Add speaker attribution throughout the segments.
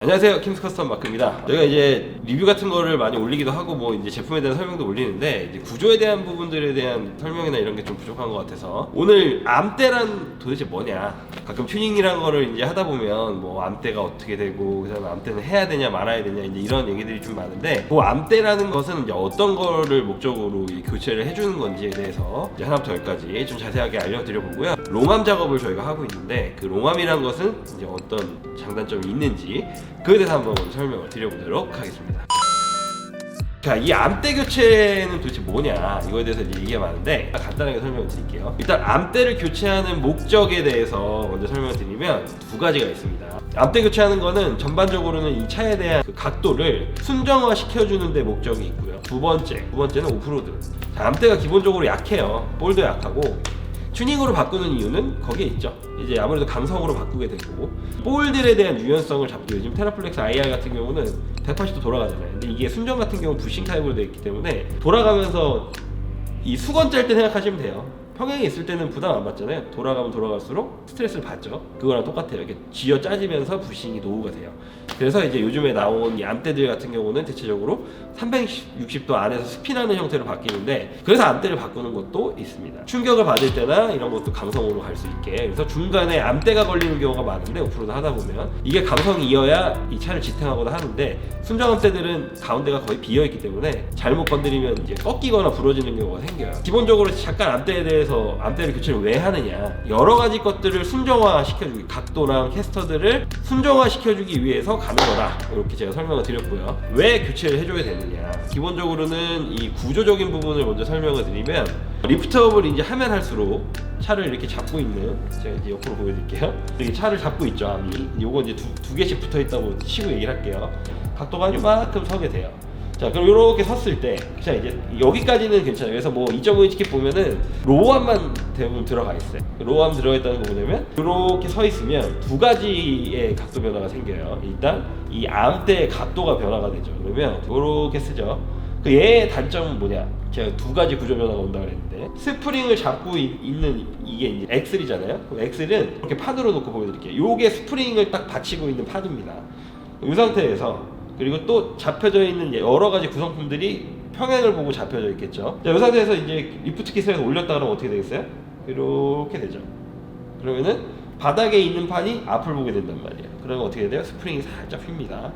Speaker 1: 안녕하세요, 킴스 커스텀 마크입니다. 저희가 이제 리뷰 같은 거를 많이 올리기도 하고 뭐 이제 제품에 대한 설명도 올리는데 이제 구조에 대한 부분들에 대한 설명이나 이런 게 좀 부족한 것 같아서 오늘 암대란 도대체 뭐냐, 가끔 튜닝이라는 거를 이제 하다 보면 뭐 암대가 어떻게 되고 그다음에 암대는 해야 되냐 말아야 되냐 이제 이런 얘기들이 좀 많은데, 그 암대라는 것은 이제 어떤 거를 목적으로 이 교체를 해주는 건지에 대해서 이제 하나부터 열까지 좀 자세하게 알려드려 보고요. 롱암 작업을 저희가 하고 있는데 그 롱암이라는 것은 이제 어떤 장단점이 있는지 그에 대해서 한번 설명을 드려보도록 하겠습니다. 자, 이 암대 교체는 도대체 뭐냐, 이거에 대해서 이제 얘기가 많은데 간단하게 설명을 드릴게요. 일단 암대를 교체하는 목적에 대해서 먼저 설명을 드리면 두 가지가 있습니다. 암대 교체하는 거는 전반적으로는 이 차에 대한 그 각도를 순정화 시켜주는 데 목적이 있고요. 두 번째는 오프로드. 자, 암대가 기본적으로 약해요. 볼도 약하고 튜닝으로 바꾸는 이유는 거기에 있죠. 이제 아무래도 강성으로 바꾸게 되고 볼들에 대한 유연성을 잡고, 요즘 테라플렉스 IR 같은 경우는 180도 돌아가잖아요. 근데 이게 순정 같은 경우 부싱 타입으로 되어 있기 때문에 돌아가면서 이 수건 짤 때 생각하시면 돼요. 평행에 있을 때는 부담 안 받잖아요. 돌아가면 돌아갈수록 스트레스를 받죠. 그거랑 똑같아요. 이렇게 쥐어 짜지면서 부싱이 노후가 돼요. 그래서 이제 요즘에 나온 이 암대들 같은 경우는 대체적으로 360도 안에서 스핀하는 형태로 바뀌는데, 그래서 암대를 바꾸는 것도 있습니다. 충격을 받을 때나 이런 것도 강성으로 갈 수 있게. 그래서 중간에 암대가 걸리는 경우가 많은데, 오프로드 하다 보면 이게 강성이어야 이 차를 지탱하거나 하는데, 순정 암대들은 가운데가 거의 비어있기 때문에 잘못 건드리면 이제 꺾이거나 부러지는 경우가 생겨요. 기본적으로 잠깐 암대에 대해서 암대를 교체를 왜 하느냐, 여러 가지 것들을 순정화 시켜주기, 각도랑 캐스터들을 순정화 시켜주기 위해서 가는 거다, 이렇게 제가 설명을 드렸고요. 왜 교체를 해줘야 되느냐, 기본적으로는 이 구조적인 부분을 먼저 설명을 드리면, 리프트업을 이제 하면 할수록 차를 이렇게 잡고 있는, 제가 이제 옆으로 보여드릴게요. 이렇게 차를 잡고 있죠, 암이. 요거 이제 두 개씩 붙어 있다고 치고 얘기를 할게요. 각도가 이만큼 서게 돼요. 자, 그럼 이렇게 섰을 때, 자, 이제 여기까지는 괜찮아요. 그래서 뭐 2.5인치 킷 보면은 로우암만 대부분 들어가 있어요. 로우암 들어가 있다는 거 뭐냐면, 이렇게 서 있으면 두 가지의 각도 변화가 생겨요. 일단 이 암대의 각도가 변화가 되죠. 그러면 이렇게 쓰죠. 그 얘의 단점은 뭐냐? 제가 두 가지 구조 변화가 온다 그랬는데, 스프링을 잡고 있는 이게 이제 엑셀이잖아요. 그럼 엑셀은 이렇게 판으로 놓고 보여드릴게요. 요게 스프링을 딱 받치고 있는 판입니다. 이 상태에서, 그리고 또 잡혀져 있는 여러 가지 구성품들이 평행을 보고 잡혀져 있겠죠. 자, 이 상태에서 이제 리프트 킷을 올렸다 그러면 어떻게 되겠어요? 이렇게 되죠. 그러면은 바닥에 있는 판이 앞을 보게 된단 말이에요. 그러면 어떻게 돼요? 스프링이 살짝 휩니다.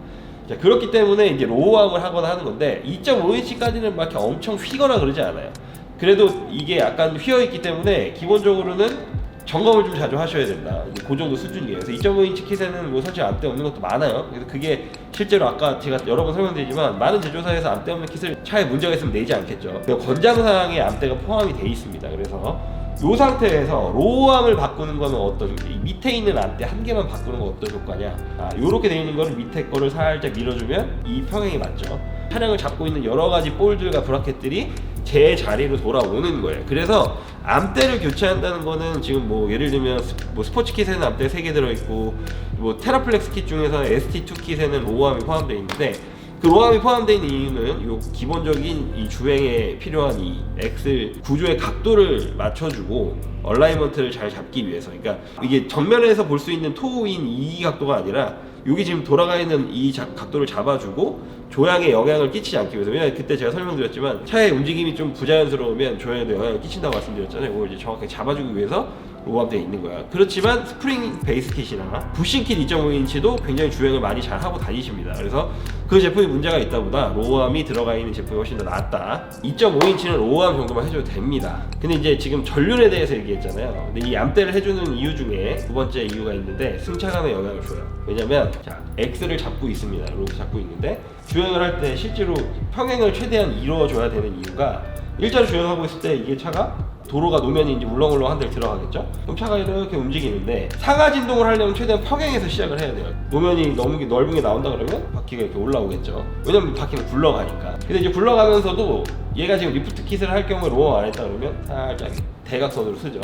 Speaker 1: 자, 그렇기 때문에 이제 로우암을 하거나 하는 건데, 2.5인치까지는 막 이렇게 엄청 휘거나 그러지 않아요. 그래도 이게 약간 휘어있기 때문에 기본적으로는 점검을 좀 자주 하셔야 된다. 그 정도 수준이에요. 그래서 2.5인치 킷에는 뭐 사실 암대 없는 것도 많아요. 그래서 그게 실제로 아까 제가 여러 번 설명드리지만, 많은 제조사에서 암대 없는 킷을 차에 문제가 있으면 내지 않겠죠. 권장사항에 암대가 포함이 돼 있습니다. 그래서 이 상태에서 로우암을 바꾸는 거는 어떤, 밑에 있는 암대 한 개만 바꾸는 건 어떤 효과냐, 요렇게 돼 있는 거를 밑에 거를 살짝 밀어주면 이 평행이 맞죠. 차량을 잡고 있는 여러 가지 볼들과 브라켓들이 제 자리로 돌아오는 거예요. 그래서 암대를 교체한다는 거는, 지금 뭐 예를 들면 뭐 스포츠 킷에는 암대 3개 들어있고, 뭐 테라플렉스 킷 중에서 ST2 킷에는 로우암이 포함되어 있는데, 그 로우암이 포함되어 있는 이유는 요 기본적인 이 주행에 필요한 이 엑셀 구조의 각도를 맞춰주고 얼라이먼트를 잘 잡기 위해서. 그러니까 이게 정면에서 볼 수 있는 토우인 이 각도가 아니라, 여기 지금 돌아가 있는 이 각도를 잡아주고 조향에 영향을 끼치지 않기 위해서. 왜냐면 그때 제가 설명드렸지만, 차의 움직임이 좀 부자연스러우면 조향에도 영향을 끼친다고 말씀드렸잖아요. 이걸 이제 정확하게 잡아주기 위해서 로우암되어 있는 거야. 그렇지만 스프링 베이스 킷이나 부싱 킷 2.5인치도 굉장히 주행을 많이 잘 하고 다니십니다. 그래서 그 제품이 문제가 있다 보다 로우암이 들어가 있는 제품이 훨씬 더 낫다. 2.5인치는 로우암 정도만 해줘도 됩니다. 근데 이제 지금 전륜에 대해서 얘기했잖아요. 근데 이 암대를 해주는 이유 중에 두 번째 이유가 있는데, 승차감에 영향을 줘요. 왜냐면 자, X를 잡고 있습니다. 이렇게 잡고 있는데, 주행을 할 때 실제로 평행을 최대한 이루어줘야 되는 이유가, 일자로 주행하고 있을 때 이게 차가 도로가 노면이 이제 울렁울렁한 데를 들어가겠죠? 그럼 차가 이렇게 움직이는데, 상하 진동을 하려면 최대한 평행에서 시작을 해야 돼요. 노면이 너무 넓은 게 나온다 그러면 바퀴가 이렇게 올라오겠죠. 왜냐면 바퀴는 굴러가니까. 근데 이제 굴러가면서도 얘가 지금 리프트 킷을 할 경우에 로우 안 했다 그러면 살짝 대각선으로 쓰죠.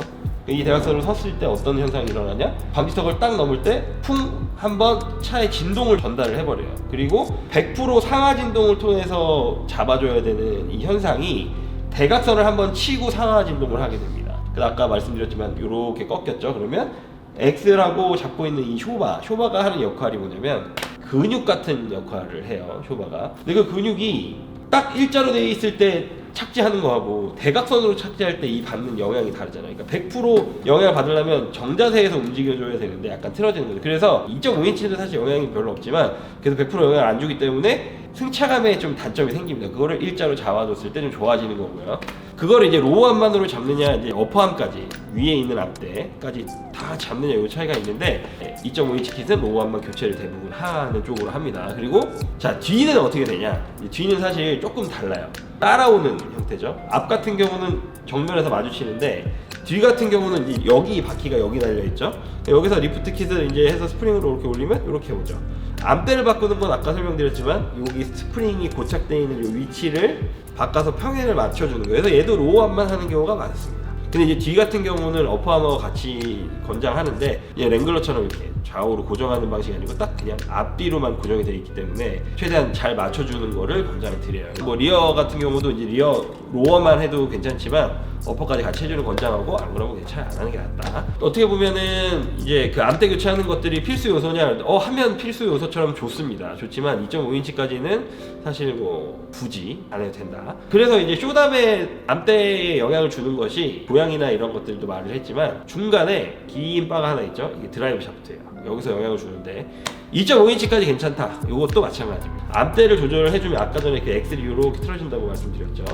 Speaker 1: 이 대각선으로 섰을 때 어떤 현상이 일어나냐? 방지턱을 딱 넘을 때 쿵 한번 차의 진동을 전달을 해버려요. 그리고 100% 상하 진동을 통해서 잡아줘야 되는 이 현상이 대각선을 한번 치고 상하 진동을 하게 됩니다. 아까 말씀드렸지만 이렇게 꺾였죠. 그러면 엑셀하고 잡고 있는 이 쇼바가 하는 역할이 뭐냐면, 근육 같은 역할을 해요, 쇼바가. 근데 그 근육이 딱 일자로 돼 있을 때 착지하는 거하고 대각선으로 착지할 때 이 받는 영향이 다르잖아요. 그러니까 100% 영향을 받으려면 정자세에서 움직여줘야 되는데 약간 틀어지는 거죠. 그래서 2.5인치는 사실 영향이 별로 없지만 그래서 100% 영향을 안 주기 때문에 승차감에 좀 단점이 생깁니다. 그거를 일자로 잡아줬을 때 좀 좋아지는 거고요. 그거를 이제 로우암만으로 잡느냐, 이제 어퍼암까지 위에 있는 앞대까지 다 잡느냐, 이 차이가 있는데 2.5인치 킷은 로우암만 교체를 대부분 하는 쪽으로 합니다. 그리고 자, 뒤는 어떻게 되냐? 뒤는 사실 조금 달라요. 따라오는 형태죠. 앞 같은 경우는 정면에서 마주치는데 뒤 같은 경우는 이제 여기 바퀴가 여기 달려 있죠. 여기서 리프트 킷을 이제 해서 스프링으로 이렇게 올리면 이렇게 오죠. 암대를 바꾸는 건 아까 설명드렸지만 여기 스프링이 고착되어 있는 이 위치를 바꿔서 평행을 맞춰주는 거예요. 그래서 얘도 로우암만 하는 경우가 많습니다. 근데 이제 뒤 같은 경우는 어퍼암하고 같이 권장하는데 얘 랭글러처럼 이렇게 좌우로 고정하는 방식이 아니고 딱 그냥 앞뒤로만 고정이 되어 있기 때문에 최대한 잘 맞춰주는 거를 권장을 드려요. 뭐 리어 같은 경우도 이제 리어 로어만 해도 괜찮지만 어퍼까지 같이 해주는 권장하고 안 그러면 그냥 차라리 안 하는 게 낫다. 어떻게 보면은 이제 그 암대 교체하는 것들이 필수 요소냐? 하면 필수 요소처럼 좋습니다. 좋지만 2.5인치까지는 사실 뭐 굳이 안 해도 된다. 그래서 이제 쇼담의 암대에 영향을 주는 것이 고양이나 이런 것들도 말을 했지만 중간에 긴 바가 하나 있죠. 이게 드라이브 샤프트예요. 여기서 영향을 주는데 2.5인치까지 괜찮다. 이것도 마찬가지입니다. 암대를 조절을 해주면 아까 전에 그 엑셀이 이렇게 틀어진다고 말씀드렸죠.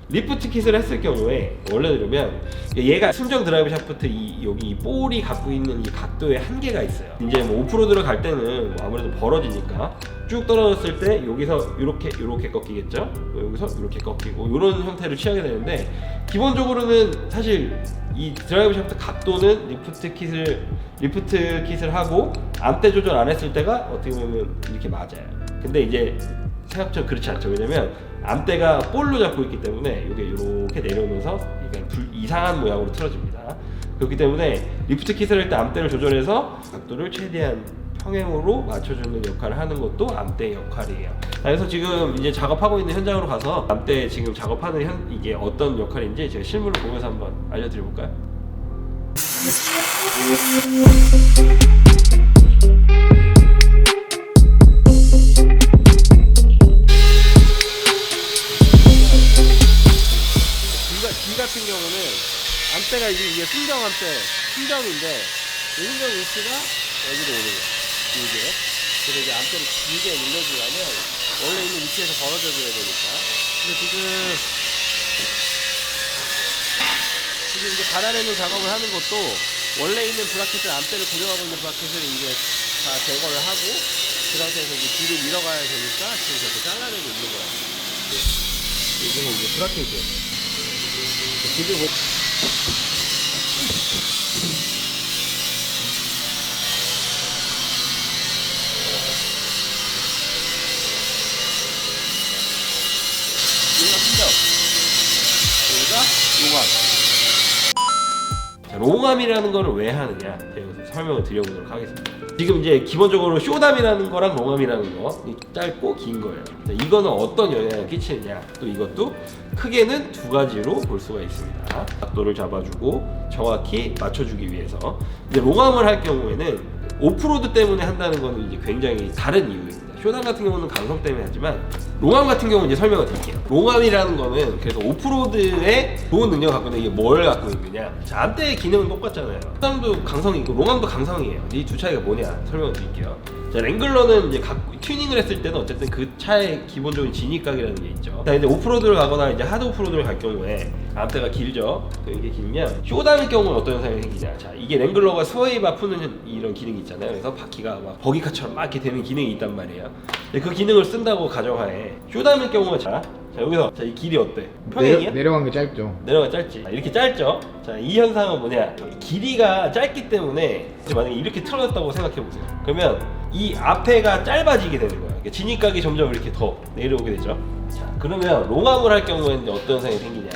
Speaker 1: 리프트 킷을 했을 경우에 원래대로면 얘가 순정 드라이브 샤프트 여기 이 볼이 갖고 있는 이 각도에 한계가 있어요. 이제 뭐 오프로드를 갈 때는 뭐 아무래도 벌어지니까 쭉 떨어졌을 때 여기서 이렇게 꺾이겠죠. 여기서 이렇게 꺾이고 이런 형태를 취하게 되는데 기본적으로는 사실 이 드라이브 샤프트 각도는 리프트 kit을 하고 암대 조절 안 했을 때가 어떻게 보면 이렇게 맞아요. 근데 이제 생각처럼 그렇지 않죠. 왜냐면 암대가 볼로 잡고 있기 때문에 이게 이렇게 내려오면서 이상한 모양으로 틀어집니다. 그렇기 때문에 리프트 킷을 할 때 암대를 조절해서 각도를 최대한 평행으로 맞춰주는 역할을 하는 것도 암대의 역할이에요. 그래서 지금 이제 작업하고 있는 현장으로 가서 암대 지금 작업하는 이게 어떤 역할인지 제가 실물을 보면서 한번 알려드려볼까요? 뒤 같은 경우는 암대가 이게 순정 암대, 순정인데 이 순정 위치가 여기로 오는 거예요. 길게. 그래서 이제 암대를 길게 눌러주려면 원래 있는 위치에서 벌어져 줘야 되니까. 근데 지금 이제 받아내는 작업을 하는 것도 원래 있는 브라켓을 암대를 고정하고 있는 브라켓을 이제 다 제거를 하고 그 상태에서 이제 뒤로 밀어가야 되니까 지금 저렇게 잘라내고 있는 거예요. 이게 이제 브라켓이에요. 지금 뭐 여기가 순정, 여기가 롱암. 롱암이라는 거를 왜 하느냐 제가 설명을 드려보도록 하겠습니다. 지금 이제 기본적으로 쇼담이라는 거랑 롱암이라는 거 짧고 긴 거예요. 이거는 어떤 영향을 끼치느냐, 또 이것도 크게는 두 가지로 볼 수가 있습니다. 각도를 잡아주고 정확히 맞춰주기 위해서. 이제 롱암을 할 경우에는 오프로드 때문에 한다는 거는 이제 굉장히 다른 이유입니다. 쇼담 같은 경우는 강성 때문에 하지만 롱암 같은 경우는 이제 설명을 드릴게요. 롱암이라는 거는 그래서 오프로드에 좋은 능력을 갖고 있는 이게 뭘 갖고 있느냐. 자, 암대의 기능은 똑같잖아요. 쇼담도 강성이고 롱암도 강성이에요. 이 두 차이가 뭐냐 설명을 드릴게요. 자, 랭글러는 이제 튜닝을 했을 때는 어쨌든 그 차의 기본적인 진입각이라는 게 있죠. 자, 이제 오프로드를 가거나 이제 하드 오프로드를 갈 경우에 암대가 길죠. 이게 길면 쇼담의 경우는 어떤 현상이 생기냐. 자, 이게 랭글러가 스웨이바 푸는 이런 기능이 있잖아요. 그래서 바퀴가 막 버기카처럼 막 이렇게 되는 기능이 있단 말이에요. 근데 그 기능을 쓴다고 가정하에 쇼담의 경우가 자 여기서 자, 이 길이 어때? 평행이야?
Speaker 2: 내려간 게 짧죠.
Speaker 1: 내려가 짧지. 이렇게 짧죠. 자, 이 현상은 뭐냐? 길이가 짧기 때문에 만약에 이렇게 틀어졌다고 생각해 보세요. 그러면 이 앞에가 짧아지게 되는 거야. 그러니까 진입각이 점점 이렇게 더 내려오게 되죠. 자, 그러면 롱암을 할 경우에는 어떤 현상이 생기냐?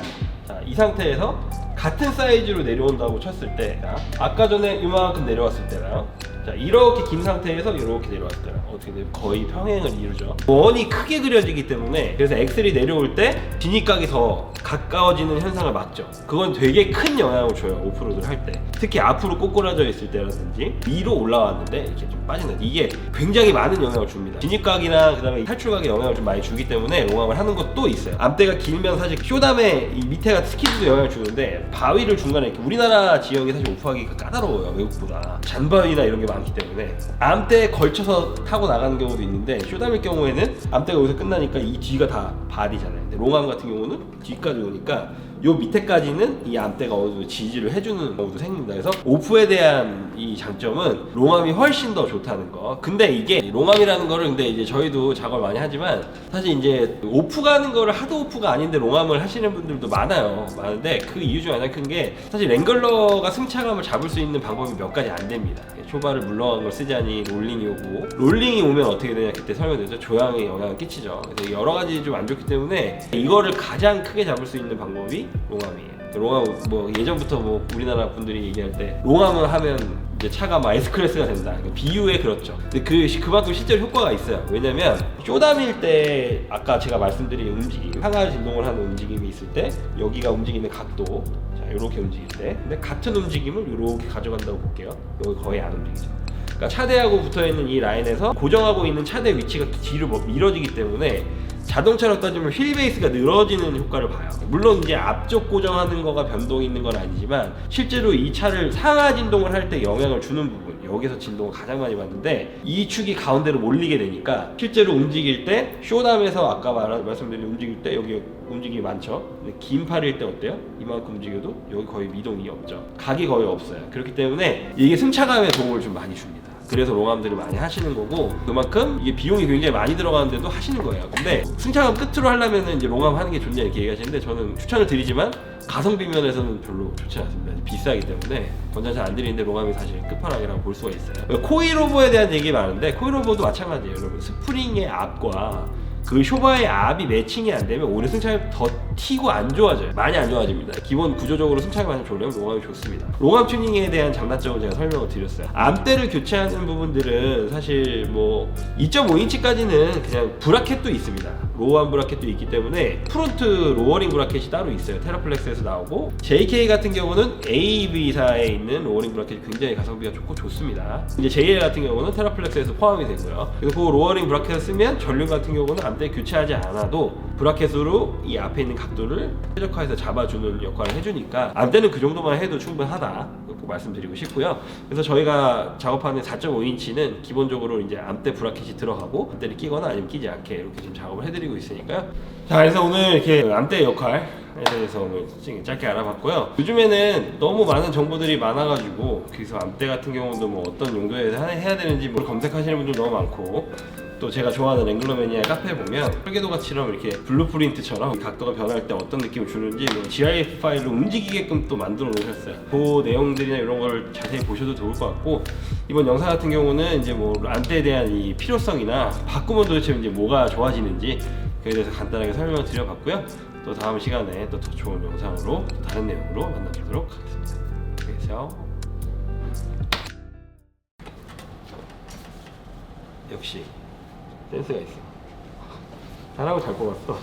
Speaker 1: 자, 이 상태에서 같은 사이즈로 내려온다고 쳤을 때, 자, 아까 전에 이만큼 내려왔을 때랑, 자, 이렇게 긴 상태에서 이렇게 내려왔을 때랑 어떻게 돼요? 거의 평행을 이루죠. 원이 크게 그려지기 때문에 그래서 엑셀이 내려올 때 진입각이 더 가까워지는 현상을 막죠. 그건 되게 큰 영향을 줘요. 오프로드를 할 때. 특히 앞으로 꼬꾸라져 있을 때라든지 위로 올라왔는데 이렇게 좀 빠지는, 이게 굉장히 많은 영향을 줍니다. 진입각이나 그다음에 탈출각에 영향을 좀 많이 주기 때문에 롱암을 하는 것도 있어요. 암대가 길면 사실 쇼담에 이 밑에가 스키드도 영향을 주는데 바위를 중간에 이렇게, 우리나라 지형이 사실 오프하기가 까다로워요. 외국보다 잔바위나 이런 게 많기 때문에 암대에 걸쳐서 타고 나가는 경우도 있는데, 쇼담일 경우에는 암대가 여기서 끝나니까 이 뒤가 다 발이잖아요. 근데 롱암 같은 경우는 뒤까지 오니까 요 밑에까지는 이 암대가 어느 정도 지지를 해주는 경우도 생깁니다. 그래서 오프에 대한 이 장점은 롱암이 훨씬 더 좋다는 거. 근데 이게 롱암이라는 거를, 근데 이제 저희도 작업을 많이 하지만 사실 이제 오프 가는 거를 하드 오프가 아닌데 롱암을 하시는 분들도 많은데 그 이유 중 가장 큰 게 사실 랭글러가 승차감을 잡을 수 있는 방법이 몇 가지 안 됩니다. 쇼바를 물러간 걸 쓰자니 롤링이 오고, 롤링이 오면 어떻게 되냐 그때 설명드렸죠. 조향에 영향을 끼치죠. 그래서 여러 가지 좀 안 좋기 때문에 이거를 가장 크게 잡을 수 있는 방법이 롱암이에요. 롱암 뭐 예전부터 뭐 우리나라 분들이 얘기할 때 롱암을 하면 이제 차가 막 S클래스가 된다, 비유에 그렇죠. 근데 그만큼 실제로 효과가 있어요. 왜냐면 쇼담일 때 아까 제가 말씀드린 움직임, 상하 진동을 하는 움직임이 있을 때 여기가 움직이는 각도, 자 이렇게 움직일 때, 근데 같은 움직임을 이렇게 가져간다고 볼게요. 여기 거의 안 움직이죠. 그러니까 차대하고 붙어있는 이 라인에서 고정하고 있는 차대 위치가 뒤로 밀어지기 때문에 자동차로 따지면 휠 베이스가 늘어지는 효과를 봐요. 물론 이제 앞쪽 고정하는 거가 변동이 있는 건 아니지만 실제로 이 차를 상하 진동을 할 때 영향을 주는 부분, 여기서 진동을 가장 많이 받는데 이 축이 가운데로 몰리게 되니까 실제로 움직일 때 쇼담에서 아까 말씀드린 움직일 때 여기 움직임이 많죠. 근데 긴 팔일 때 어때요? 이만큼 움직여도 여기 거의 미동이 없죠. 각이 거의 없어요. 그렇기 때문에 이게 승차감에 도움을 좀 많이 줍니다. 그래서 롱암들을 많이 하시는 거고, 그만큼 이게 비용이 굉장히 많이 들어가는데도 하시는 거예요. 근데 승차감 끝으로 하려면 이제 롱암 하는 게 좋냐 이렇게 얘기하시는데, 저는 추천을 드리지만 가성비 면에서는 별로 좋지 않습니다. 비싸기 때문에 권장 잘 안 드리는데 롱암이 사실 끝판왕이라고 볼 수가 있어요. 코일오버에 대한 얘기 많은데 코일오버도 마찬가지예요. 여러분, 스프링의 앞과 그 쇼바의 앞이 매칭이 안 되면 오히려 승차감이 더 튀고 안 좋아져요. 많이 안 좋아집니다. 기본 구조적으로 승차감이 많이 좋으려면 롱암이 좋습니다. 롱암 튜닝에 대한 장단점을 제가 설명을 드렸어요. 암대를 교체하는 부분들은 사실 뭐 2.5인치까지는 그냥 브라켓도 있습니다. 로우암 브라켓도 있기 때문에 프론트 로어링 브라켓이 따로 있어요. 테라플렉스에서 나오고, JK 같은 경우는 AB사에 있는 로어링 브라켓이 굉장히 가성비가 좋고 좋습니다. 이제 JL 같은 경우는 테라플렉스에서 포함이 되고요. 그래서 그 로어링 브라켓을 쓰면 전륜 같은 경우는 암대 교체하지 않아도 브라켓으로 이 앞에 있는 각도를 최적화해서 잡아주는 역할을 해주니까 암대는 그 정도만 해도 충분하다, 꼭 말씀드리고 싶고요. 그래서 저희가 작업하는 4.5인치는 기본적으로 이제 암대 브라켓이 들어가고 암대를 끼거나 아니면 끼지 않게 이렇게 지금 작업을 해드리고 있으니까요. 자, 그래서 오늘 이렇게 암대 역할에 대해서 오늘 짧게 알아봤고요. 요즘에는 너무 많은 정보들이 많아가지고 그래서 암대 같은 경우도 뭐 어떤 용도에서 해야 되는지 뭐 검색하시는 분들 너무 많고, 또 제가 좋아하는 앵글러매니아 카페에 보면 설계도가처럼 이렇게 블루프린트처럼 각도가 변할 때 어떤 느낌을 주는지 뭐 GIF 파일로 움직이게끔 또 만들어 놓으셨어요. 그 내용들이나 이런 걸 자세히 보셔도 좋을 것 같고, 이번 영상 같은 경우는 이제 뭐 암대에 대한 이 필요성이나 바꾸면 도대체 이제 뭐가 좋아지는지 그에 대해서 간단하게 설명을 드려봤고요. 또 다음 시간에 또 더 좋은 영상으로 또 다른 내용으로 만나보도록 하겠습니다. 그래서 역시 센스가 있어. 잘하고 잘 뽑았어.